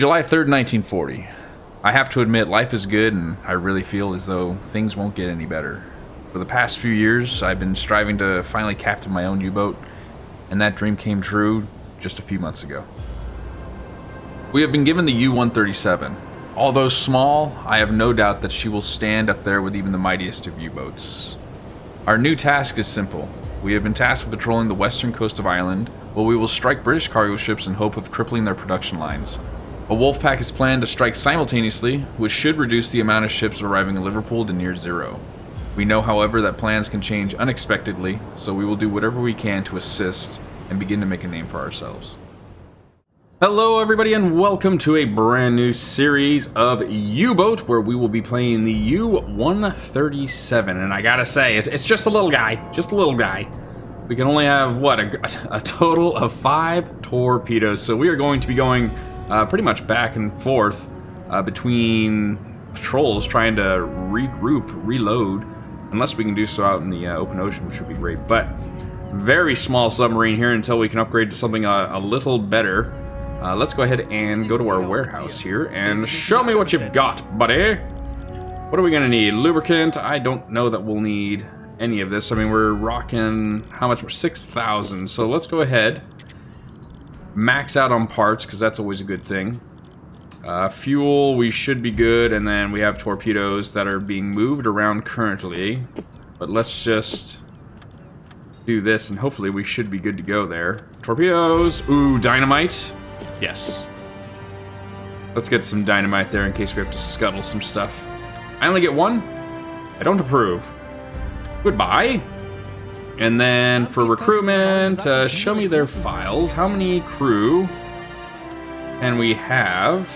July 3rd, 1940. I have to admit, life is good, and I really feel as though things won't get any better. For the past few years, I've been striving to finally captain my own U-boat, and that dream came true just a few months ago. We have been given the U-137. Although small, I have no doubt that she will stand up there with even the mightiest of U-boats. Our new task is simple. We have been tasked with patrolling the western coast of Ireland, where we will strike British cargo ships in hope of crippling their production lines. A wolf pack is planned to strike simultaneously, which should reduce the amount of ships arriving in Liverpool to near zero. We know, however, that plans can change unexpectedly, so we will do whatever we can to assist and begin to make a name for ourselves. Hello everybody, and welcome to a brand new series of U-Boat, where we will be playing the U-137. And I gotta say, it's just a little guy, We can only have, what, a total of 5 torpedoes, so we are going to be going pretty much back and forth between patrols, trying to regroup, reload, unless we can do so out in the open ocean, which would be great. But very small submarine here until we can upgrade to something a little better. Let's go ahead and go to our warehouse here and show me what you've got, buddy. What are we gonna need? Lubricant? I don't know that we'll need any of this. I mean, we're rocking, how much? 6,000. So let's go ahead, max out on parts, because that's always a good thing. Fuel, we should be good, and then we have torpedoes that are being moved around currently. But let's just do this, and hopefully we should be good to go there. Torpedoes! Ooh, dynamite! Yes. Let's get some dynamite there in case we have to scuttle some stuff. I only get one? I don't approve. Goodbye. And then for recruitment, show me their files. How many crew can we have?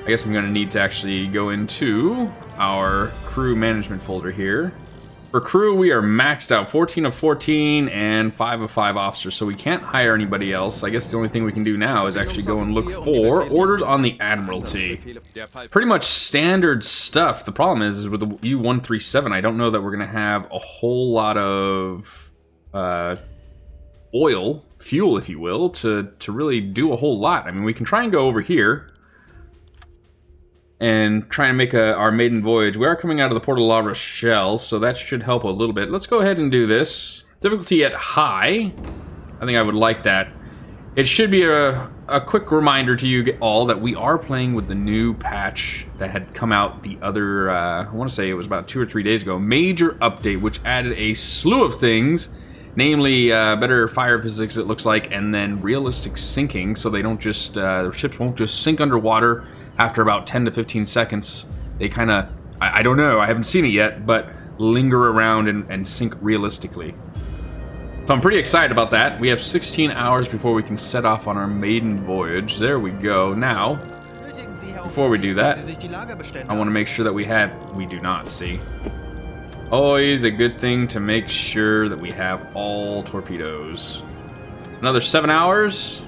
I guess I'm going to need to actually go into our crew management folder here. For crew, we are maxed out, 14 of 14 and 5 of 5 officers, so we can't hire anybody else. I guess the only thing we can do now is actually go and look for orders on the Admiralty. Pretty much standard stuff. The problem is with the U-137, I don't know that we're going to have a whole lot of oil, fuel, if you will, to really do a whole lot. I mean, we can try and go over here and try and make our maiden voyage. We are coming out of the port of La Rochelle, so that should help a little bit. Let's go ahead and do this. Difficulty at high. I think I would like that. It should be a quick reminder to you all that we are playing with the new patch that had come out the other, I want to say it was about 2 or 3 days ago. Major update, which added a slew of things, namely better fire physics, it looks like, and then realistic sinking, so they don't just, their ships won't just sink underwater. After about 10 to 15 seconds, they kind of, I don't know, I haven't seen it yet, but linger around and sink realistically. So I'm pretty excited about that. We have 16 hours before we can set off on our maiden voyage. There we go. Now, before we do that, I want to make sure that we do not, see. Always a good thing to make sure that we have all torpedoes. Another 7 hours.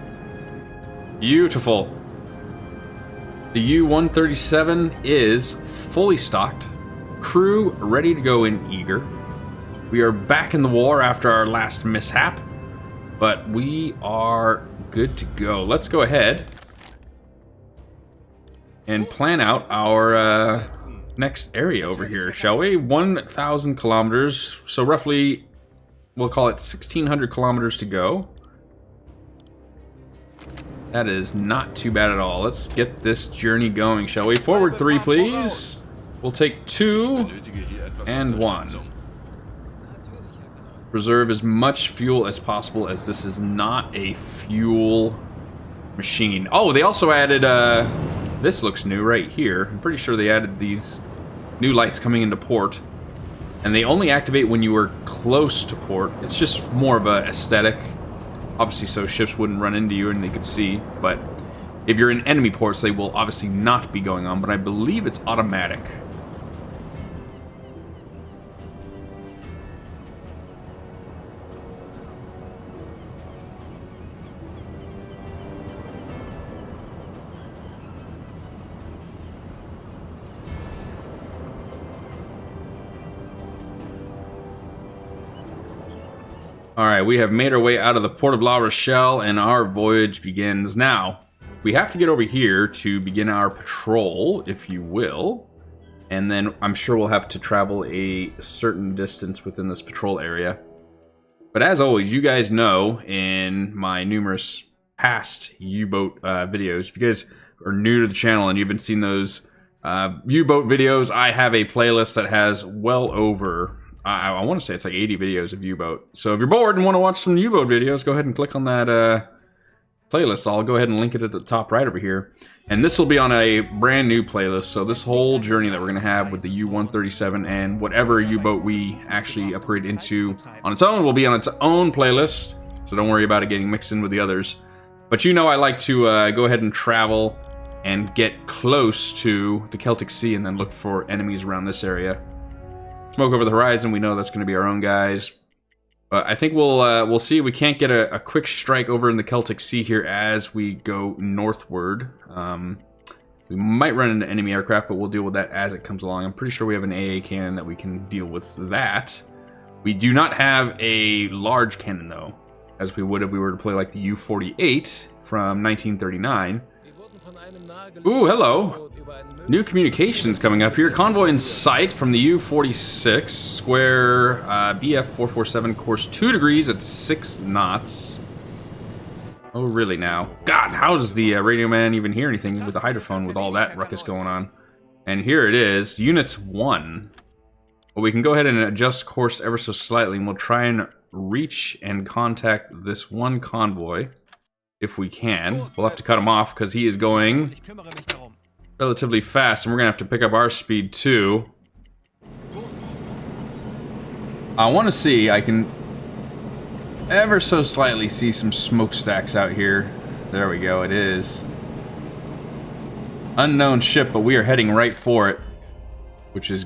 Beautiful. The U-137 is fully stocked, crew ready to go in eager. We are back in the war after our last mishap, but we are good to go. Let's go ahead and plan out our next area over here, shall we? 1,000 kilometers, so roughly, we'll call it 1,600 kilometers to go. That is not too bad at all. Let's get this journey going, shall we? Forward 3, please. We'll take 2 and 1. Preserve as much fuel as possible, as this is not a fuel machine. Oh, they also added, this looks new right here. I'm pretty sure they added these new lights coming into port. And they only activate when you are close to port. It's just more of a aesthetic. Obviously, so ships wouldn't run into you and they could see, but if you're in enemy ports, they will obviously not be going on, but I believe it's automatic. All right, we have made our way out of the port of La Rochelle, and our voyage begins now. We have to get over here to begin our patrol, if you will. And then I'm sure we'll have to travel a certain distance within this patrol area. But as always, you guys know in my numerous past U-boat videos, if you guys are new to the channel and you've been seeing those U-boat videos, I have a playlist that has well over, I want to say it's like 80 videos of U-boat. So if you're bored and want to watch some U-boat videos, go ahead and click on that playlist. I'll go ahead and link it at the top right over here. And this will be on a brand new playlist, so this whole journey that we're going to have with the U-137 and whatever U-boat we actually upgrade into on its own will be on its own playlist, so don't worry about it getting mixed in with the others. But you know I like to go ahead and travel and get close to the Celtic Sea and then look for enemies around this area. Smoke over the horizon, we know that's going to be our own guys. But I think we'll see. We can't get a quick strike over in the Celtic Sea here as we go northward. We might run into enemy aircraft, but we'll deal with that as it comes along. I'm pretty sure we have an AA cannon that we can deal with that. We do not have a large cannon, though, as we would if we were to play like the U-48 from 1939. Ooh, hello. New communications coming up here. Convoy in sight from the U-46, square BF-447, course 2 degrees at 6 knots. Oh, really now? God, how does the radio man even hear anything with the hydrophone with all that ruckus going on? And here it is, Units 1. Well, we can go ahead and adjust course ever so slightly, and we'll try and reach and contact this one convoy. If we can. We'll have to cut him off because he is going relatively fast, and we're gonna have to pick up our speed too. I want to see, I can ever so slightly see some smokestacks out here. There we go, it is. Unknown ship, but we are heading right for it, which is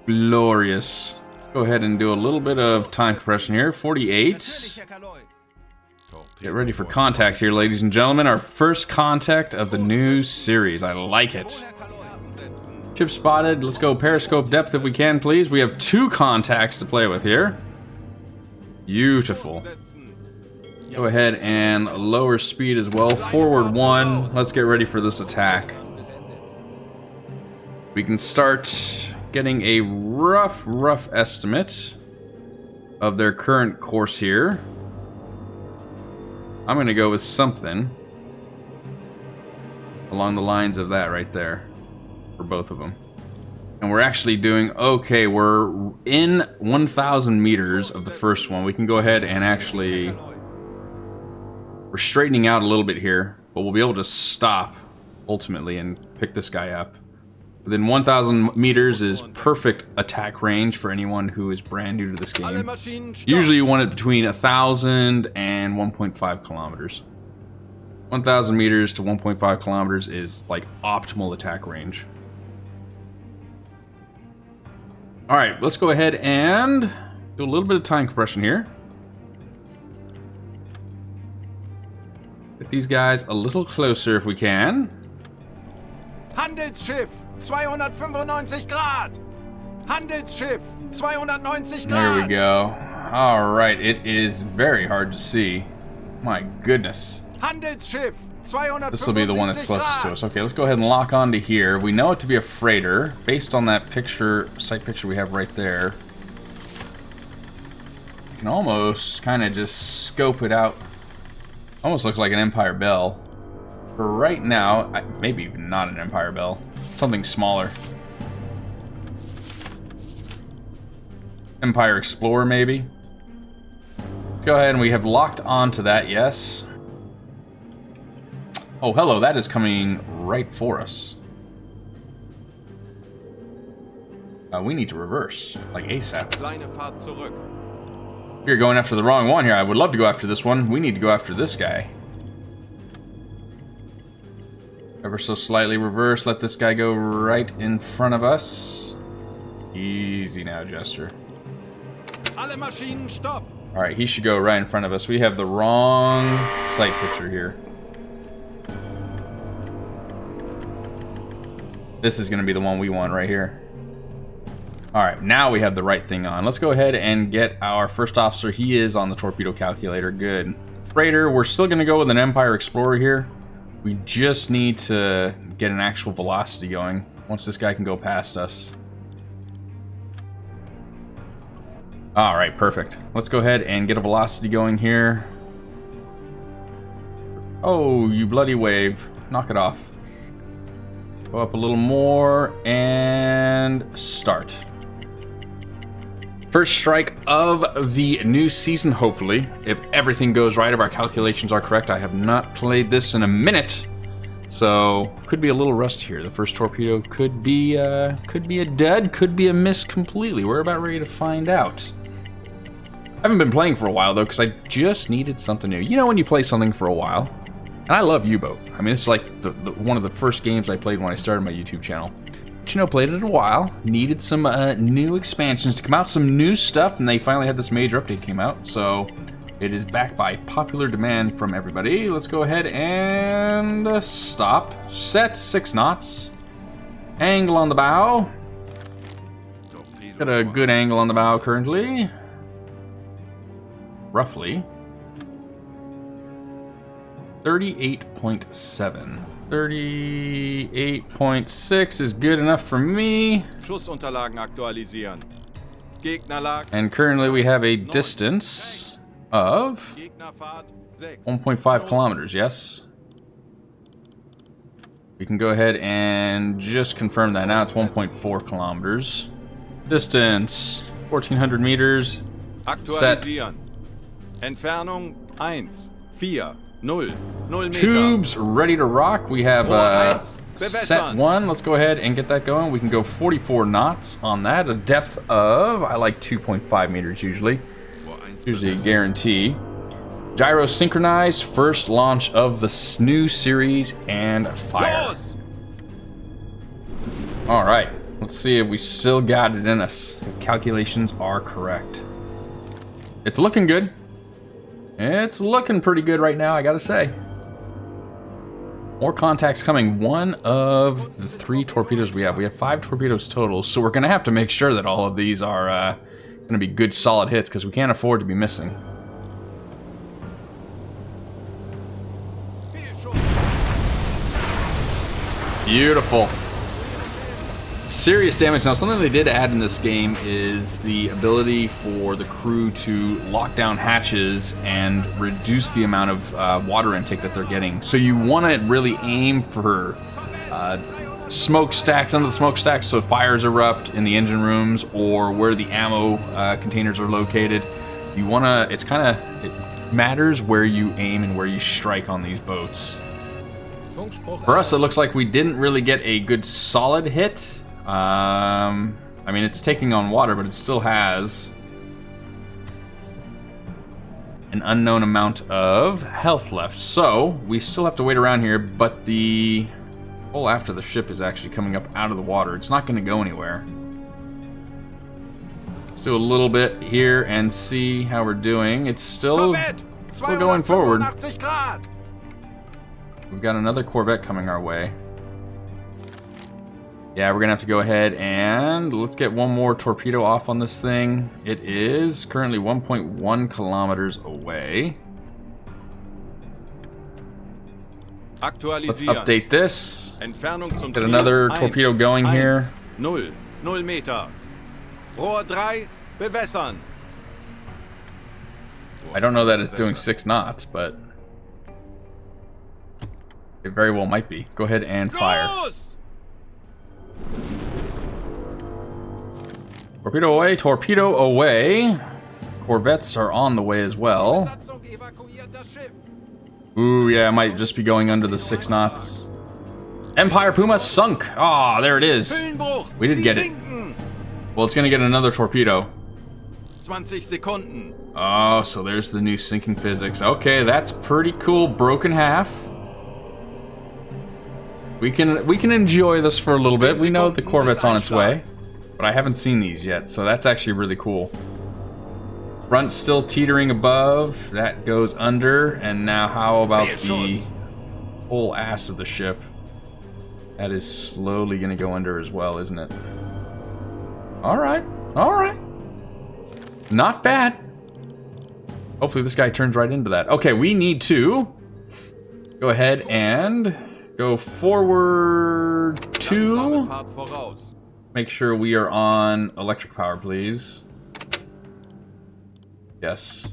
glorious. Let's go ahead and do a little bit of time compression here. 48. Get ready for contact here, ladies and gentlemen. Our first contact of the new series. I like it. Ship spotted. Let's go periscope depth if we can, please. We have 2 contacts to play with here. Beautiful. Go ahead and lower speed as well. Forward 1. Let's get ready for this attack. We can start getting a rough estimate of their current course here. I'm going to go with something along the lines of that right there for both of them. And we're actually doing okay. We're in 1,000 meters of the first one. We can go ahead and actually... We're straightening out a little bit here, but we'll be able to stop ultimately and pick this guy up. Within 1,000 meters is perfect attack range for anyone who is brand new to this game. Usually you want it between 1,000 and 1.5 kilometers. 1,000 meters to 1.5 kilometers is like optimal attack range. Alright, let's go ahead and do a little bit of time compression here. Get these guys a little closer if we can. Handelsschiff, 295 Grad. Handelsschiff, 290 Grad. There we go. All right, it is very hard to see. My goodness. Handelsschiff, 295 This will be the one that's closest to us. Okay, let's go ahead and lock onto here. We know it to be a freighter based on that picture, sight picture we have right there. You can almost kind of just scope it out. Almost looks like an Empire Bell. For right now, maybe even not an Empire Bell. Something smaller. Empire Explorer, maybe? Let's go ahead and we have locked onto that, yes. Oh, hello, that is coming right for us. We need to reverse, like ASAP. You're going after the wrong one here. I would love to go after this one. We need to go after this guy. Ever so slightly reverse. Let this guy go right in front of us. Easy now, Jester. Alright, he should go right in front of us. We have the wrong sight picture here. This is going to be the one we want right here. Alright, now we have the right thing on. Let's go ahead and get our first officer. He is on the torpedo calculator. Good. Freighter, we're still going to go with an Empire Explorer here. We just need to get an actual velocity going once this guy can go past us. Alright, perfect. Let's go ahead and get a velocity going here. Oh, you bloody wave. Knock it off. Go up a little more and start. First strike of the new season, hopefully. If everything goes right, if our calculations are correct. I have not played this in a minute, so could be a little rusty here. The first torpedo could be a dud, could be a miss completely. We're about ready to find out. I haven't been playing for a while though, because I just needed something new. You know when you play something for a while, and I love U-Boat. I mean, it's like one of the first games I played when I started my YouTube channel. But you know, played it a while, needed some new expansions to come out, some new stuff, and they finally had this major update came out, so it is back by popular demand from everybody. Let's go ahead and stop. Set 6 knots. Angle on the bow. Got a good angle on the bow currently. Roughly. 38.7. 38.6 is good enough for me. Schussunterlagen aktualisieren. Gegnerlag. And currently we have a distance of 1.5 kilometers, yes? We can go ahead and just confirm that now. It's 1.4 kilometers. Distance, 1,400 meters. Aktualisieren. Entfernung 1, 4, 0, 0 Meter. Tubes ready to rock. We have set 1. Let's go ahead and get that going. We can go 44 knots on that. A depth of, I like 2.5 meters usually. Usually a guarantee. Gyro synchronized. First launch of the new series and fire. Alright. Let's see if we still got it in us. If calculations are correct. It's looking good. It's looking pretty good right now, I gotta say. More contacts coming. One of the 3 torpedoes we have. We have 5 torpedoes total, so we're gonna have to make sure that all of these are gonna be good, solid hits, because we can't afford to be missing. Beautiful. Serious damage. Now, something they did add in this game is the ability for the crew to lock down hatches and reduce the amount of water intake that they're getting. So you want to really aim for smokestacks, under the smokestacks, so fires erupt in the engine rooms or where the ammo containers are located. You want to, it matters where you aim and where you strike on these boats. For us, it looks like we didn't really get a good solid hit. I mean, it's taking on water, but it still has an unknown amount of health left. So we still have to wait around here, but the hole after the ship is actually coming up out of the water. It's not going to go anywhere. Let's do a little bit here and see how we're doing. It's still going forward. We've got another Corvette coming our way. Yeah, we're gonna have to go ahead and let's get one more torpedo off on this thing. It is currently 1.1 kilometers away. Let's update this. Get another torpedo going here. 0 Meter. Rohr 3, bewässern. I don't know that it's doing 6 knots, but it very well might be. Go ahead and fire. Torpedo away, torpedo away. Corvettes are on the way as well. Ooh, yeah, it might just be going under the 6 knots. Empire Puma sunk. Ah, there it is. We did get it. Well, it's gonna get another torpedo. 20 Sekunden. Oh, so there's the new sinking physics. Okay, that's pretty cool. Broken half. We can enjoy this for a little bit. We know the Corvette's on its way, but I haven't seen these yet, so that's actually really cool. Front still teetering above. That goes under, and now how about the whole ass of the ship? That is slowly going to go under as well, isn't it? Alright. Alright. Not bad. Hopefully this guy turns right into that. Okay, we need to go ahead and go forward 2. Make sure we are on electric power, please. Yes.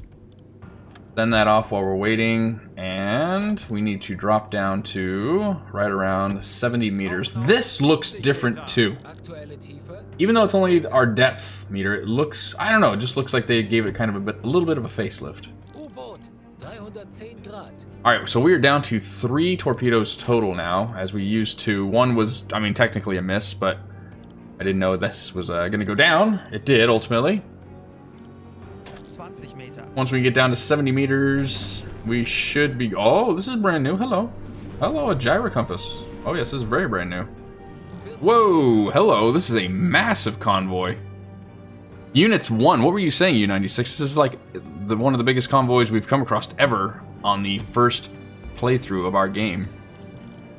Send that off while we're waiting. And we need to drop down to right around 70 meters. This looks different too. Even though it's only our depth meter, it looks, I don't know, it just looks like they gave it kind of a little bit of a facelift. Alright, so we are down to 3 torpedoes total now, as we used to. One was, I mean, technically a miss, but I didn't know this was going to go down. It did, ultimately. Once we get down to 70 meters, we should be... Oh, this is brand new. Hello. Hello, a gyro compass. Oh, yes, this is very brand new. Whoa, hello. This is a massive convoy. Units 1. What were you saying, U-96? This is like one of the biggest convoys we've come across ever on the first playthrough of our game.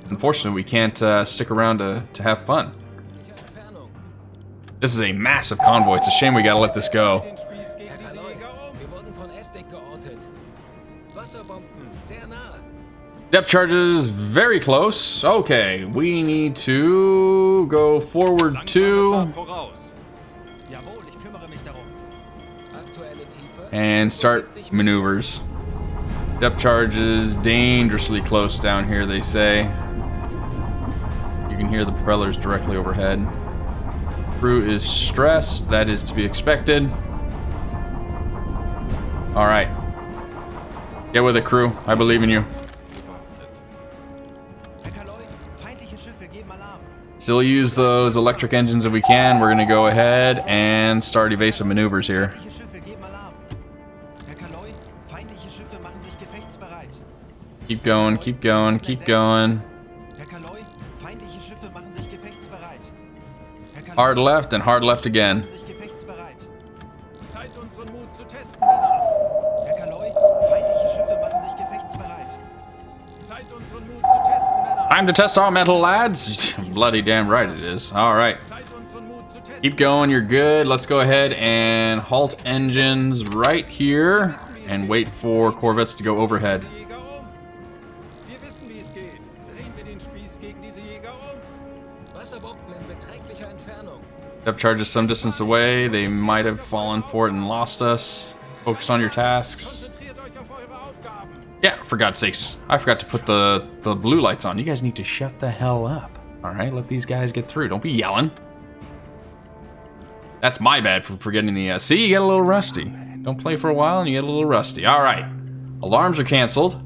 Unfortunately, we can't stick around to have fun. This is a massive convoy. It's a shame we gotta let this go. Depth charges very close. Okay, we need to go forward 2 and start maneuvers. Depth charges dangerously close down here, they say. You can hear the propellers directly overhead. Crew is stressed. That is to be expected. All right. Get with it, crew. I believe in you. Still use those electric engines if we can. We're going to go ahead and start evasive maneuvers here. Keep going, keep going, keep going. Hard left and hard left again. Time to test our metal, lads. Bloody damn right it is. Alright. Keep going, you're good. Let's go ahead and halt engines right here and wait for corvettes to go overhead. Depth charges some distance away. They might have fallen for it and lost us. Focus on your tasks. Yeah, for God's sakes. I forgot to put the blue lights on. You guys need to shut the hell up. Alright, let these guys get through. Don't be yelling. That's my bad for forgetting the... see, you get a little rusty. Don't play for a while and you get a little rusty. Alright. Alarms are canceled.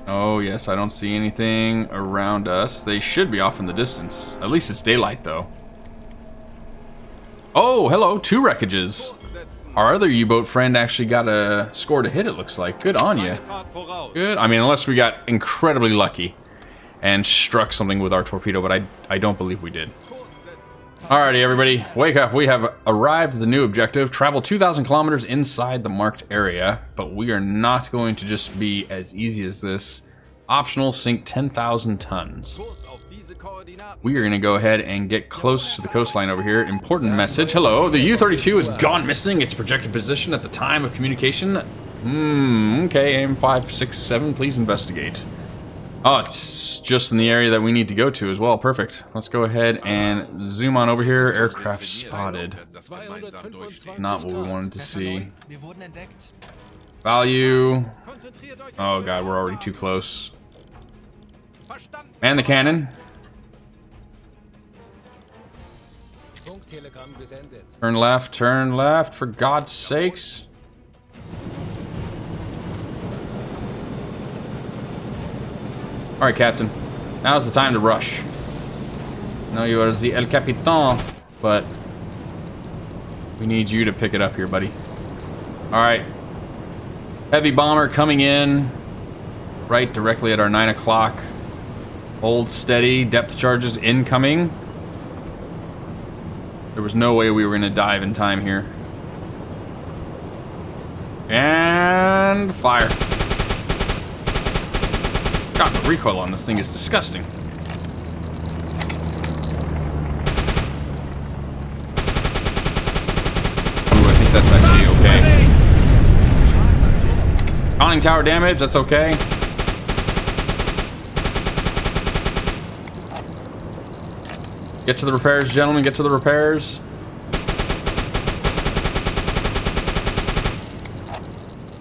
Oh, yes, I don't see anything around us. They should be off in the distance. At least it's daylight, though. Oh, hello, 2 wreckages. Our other U-boat friend actually got a score to hit, it looks like. Good on you. Good. I mean, unless we got incredibly lucky and struck something with our torpedo, but I don't believe we did. Alrighty, everybody, wake up. We have arrived at the new objective. Travel 2,000 kilometers inside the marked area, but we are not going to just be as easy as this. Optional, sink 10,000 tons. We are going to go ahead and get close to the coastline over here. Important message. Hello, the U-32 has gone missing. Its projected position at the time of communication. Okay, aim 5, 6, 7. Please investigate. Oh, it's just in the area that we need to go to as well. Perfect. Let's go ahead and zoom on over here. Aircraft spotted. Not what we wanted to see. Value. Oh god, we're already too close. Man the cannon. Turn left, for God's sakes. Alright, Captain. Now's the time to rush. No, you are the El Capitan, but we need you to pick it up here, buddy. Alright. Heavy bomber coming in. Right directly at our 9 o'clock. Hold steady. Depth charges incoming. There was no way we were going to dive in time here. And fire. God, the recoil on this thing is disgusting. Conning tower damage, that's okay. Get to the repairs, gentlemen, get to the repairs.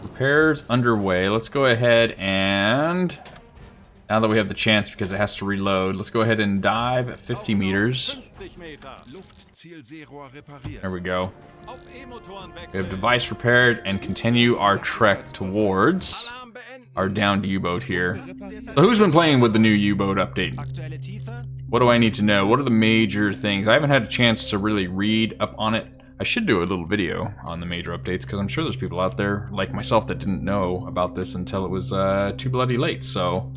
Repairs underway. Let's go ahead and, now that we have the chance because it has to reload, let's go ahead and dive at 50 meters. There we go. We have device repaired and continue our trek towards our downed U-boat here. So who's been playing with the new U-boat update? What do I need to know? What are the major things? I haven't had a chance to really read up on it. I should do a little video on the major updates because I'm sure there's people out there like myself that didn't know about this until it was too bloody late. So,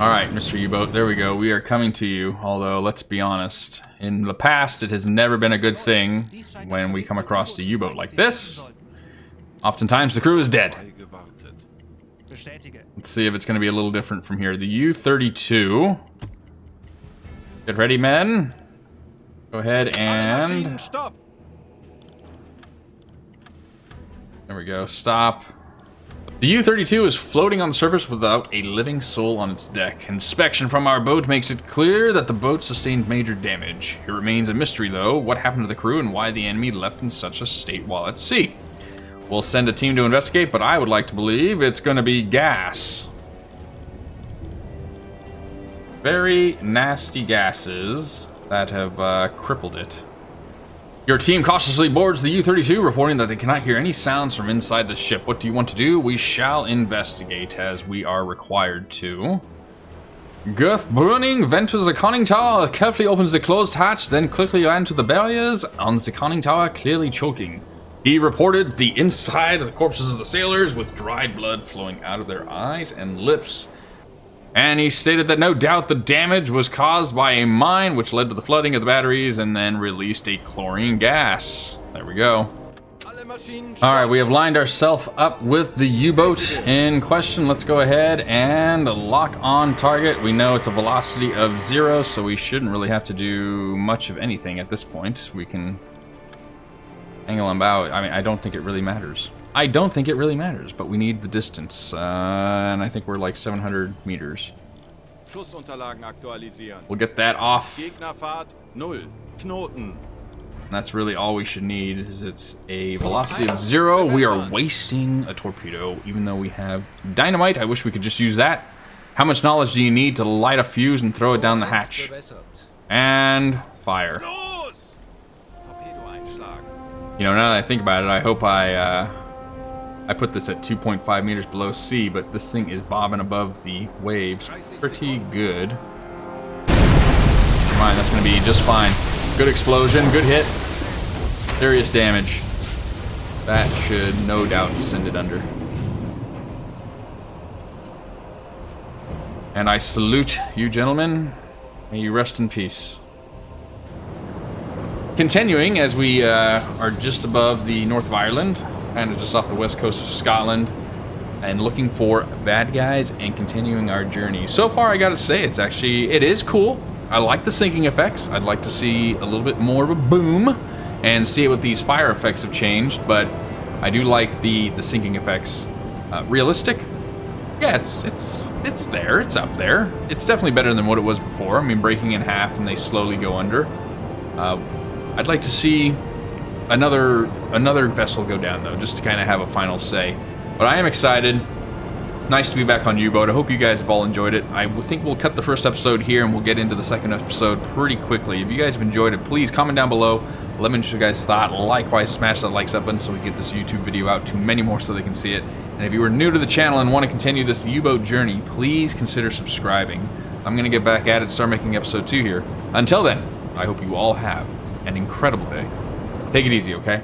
all right, Mr. U-boat, there we go. We are coming to you. Although, let's be honest, in the past, it has never been a good thing when we come across a U-boat like this. Oftentimes, the crew is dead. Let's see if it's going to be a little different from here. The U-32. Get ready, men. Go ahead and... There we go. Stop. The U-32 is floating on the surface without a living soul on its deck. Inspection from our boat makes it clear that the boat sustained major damage. It remains a mystery, though, what happened to the crew and why the enemy left in such a state while at sea. We'll send a team to investigate, but I would like to believe it's going to be gas. Very nasty gases that have crippled it. Your team cautiously boards the U-32, reporting that they cannot hear any sounds from inside the ship. What do you want to do? We shall investigate, as we are required to. Girth burning, vent to the conning tower, carefully opens the closed hatch, then quickly ran to the barriers on the conning tower, clearly choking. He reported the inside of the corpses of the sailors with dried blood flowing out of their eyes and lips. And he stated that no doubt the damage was caused by a mine which led to the flooding of the batteries and then released a chlorine gas. There we go. Alright, we have lined ourselves up with the U-boat in question. Let's go ahead and lock on target. We know it's a velocity of 0, so we shouldn't really have to do much of anything at this point. We can angle on bow. I mean, I don't think it really matters. I don't think it really matters, but we need the distance, and I think we're like 700 meters. We'll get that off. Gegnerfahrt 0. Knoten. That's really all we should need, is it's a velocity of 0. We are wasting a torpedo, even though we have dynamite. I wish we could just use that. How much knowledge do you need to light a fuse and throw it down the hatch? And fire. You know, now that I think about it, I hope I put this at 2.5 meters below sea, but this thing is bobbing above the waves pretty good. Come on, that's going to be just fine. Good explosion, good hit. Serious damage. That should no doubt send it under. And I salute you, gentlemen. May you rest in peace. Continuing, as we are just above the north of Ireland, kind of just off the west coast of Scotland, and looking for bad guys and continuing our journey. So far, I gotta say, it is cool. I like the sinking effects. I'd like to see a little bit more of a boom and see what these fire effects have changed, but I do like the sinking effects. Realistic? Yeah, it's there. It's up there. It's definitely better than what it was before. I mean, breaking in half and they slowly go under. I'd like to see another vessel go down, though, just to kind of have a final say. But I am excited. Nice to be back on U-Boat. I hope you guys have all enjoyed it. I think we'll cut the first episode here, and we'll get into the second episode pretty quickly. If you guys have enjoyed it, please comment down below. Let me know what you guys thought. Likewise, smash that likes up button so we get this YouTube video out to many more so they can see it. And if you are new to the channel and want to continue this U-Boat journey, please consider subscribing. I'm going to get back at it, start making episode 2 here. Until then, I hope you all have an incredible day. Take it easy, okay?